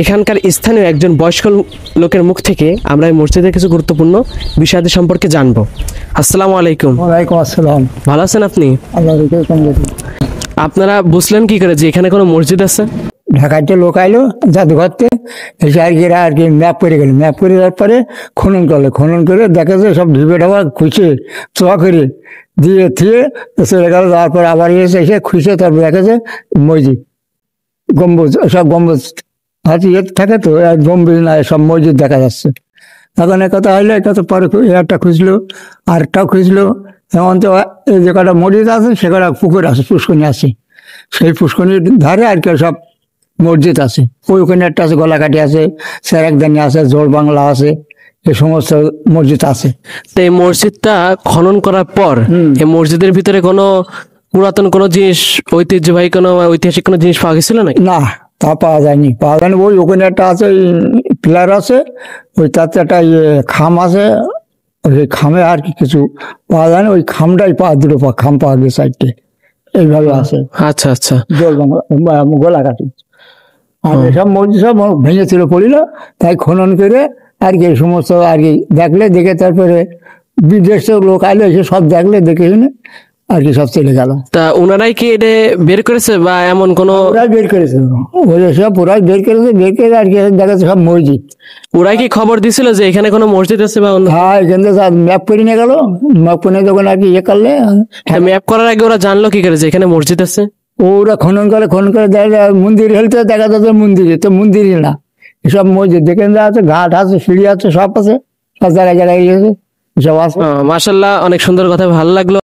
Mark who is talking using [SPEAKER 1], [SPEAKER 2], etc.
[SPEAKER 1] এখানকার স্থানীয় একজন বয়স্ক লোকের মুখ থেকে আমরা এই মসজিদের কিছু গুরুত্বপূর্ণ বিষয়াদি সম্পর্কে জানবো। আসসালামু আলাইকুম।
[SPEAKER 2] ওয়ালাইকুম আসসালাম।
[SPEAKER 1] ভালো আছেন আপনি?
[SPEAKER 2] আল্লাহ
[SPEAKER 1] আপনারা বুঝলেন কি করে যে এখানে কোনো মসজিদ আছে?
[SPEAKER 2] ঢাকাতে লোক আইলো জাদুঘরতে, এসে আর কি ম্যাপ করে গেল। ম্যাপ করে যাওয়ার পরে খনন করলো, খনন করে দেখা যায় সব ঢিপে ঢাবা খুঁজে চোয়া করে দিয়ে থিয়ে চলে গেল। যাওয়ার পর আবার এসে খুঁজে তারপর দেখা যায় মসজিদ, গম্বুজ, সব গম্বুজ হাতি থাকে তো, গম্বুজ না সব মসজিদ দেখা যাচ্ছে। তখন কথা হইলো, এটা তো পরে একটা খুঁজলো, আরেকটাও খুঁজলো। এমন তো এই যে কটা মসজিদ আছে সে কটা পুকুর আছে, পুষ্করণী আছে, সেই পুষ্করণীর ধারে আর কি সব মসজিদ আছে। ওইখানে একটা আছে, গলাকাটি আছে, সেরাকদানি আছে, জোর বাংলা আছে, এই সমস্ত মসজিদ আছে।
[SPEAKER 1] তো এই মসজিদটা খনন করার পর এই মসজিদের ভিতরে কোনো পুরাতন কোনো জিনিস, ঐতিহ্যবাহী কোনো ঐতিহাসিক কোনো জিনিস পাওয়া গেছিল নাকি?
[SPEAKER 2] না, তা পাওয়া যায়নি। ওই ওখানে একটা আছে, পিলার আছে, ওই তাতে একটা খাম আছে, ওই খামে আর কি কিছু পাওয়া যায় না। ওই খামটাই দুটো খাম পাওয়া গেছে সাইডে, এইভাবে আছে।
[SPEAKER 1] আচ্ছা আচ্ছা।
[SPEAKER 2] জোর বাংলা, গোলাকাটি। আর এসব মসজিদ সব ভেঙে ছিল পড়িল, তাই খনন করে আর কি এই সমস্ত আর কি দেখে তারপরে বিদেশের লোক আইলে এসে সব দেখলে, দেখে শুনে আর কি সব চলে গেল।
[SPEAKER 1] তা ওনারাই কি এটা বের করেছে বা এমন কোনো?
[SPEAKER 2] ওরাই বের করেছে, ওই সব ওরাই বের করেছে, বের করে আর কি দেখাচ্ছে সব মসজিদ।
[SPEAKER 1] ওরাই কি খবর দিছিল যে এখানে কোনো মসজিদ আছে বা অন্য?
[SPEAKER 2] হ্যাঁ, এখান থেকে ম্যাপ করে নিয়ে গেল। ম্যাপ করে যখন আর কি করলে,
[SPEAKER 1] ম্যাপ করার আগে ওরা জানলো কি করে যে এখানে মসজিদ আছে?
[SPEAKER 2] ওরা খনন করে দেখা মন্দির হেলতে দেখা যাচ্ছে মন্দিরে, তো মন্দিরই না, এসব মসজিদ দেখেন যা আছে, ঘাট আছে, সিঁড়ি আছে, সব আছে, সব জায়গায় জায়গায় সব আছে।
[SPEAKER 1] মাশাআল্লাহ, অনেক সুন্দর কথা, ভালো লাগলো।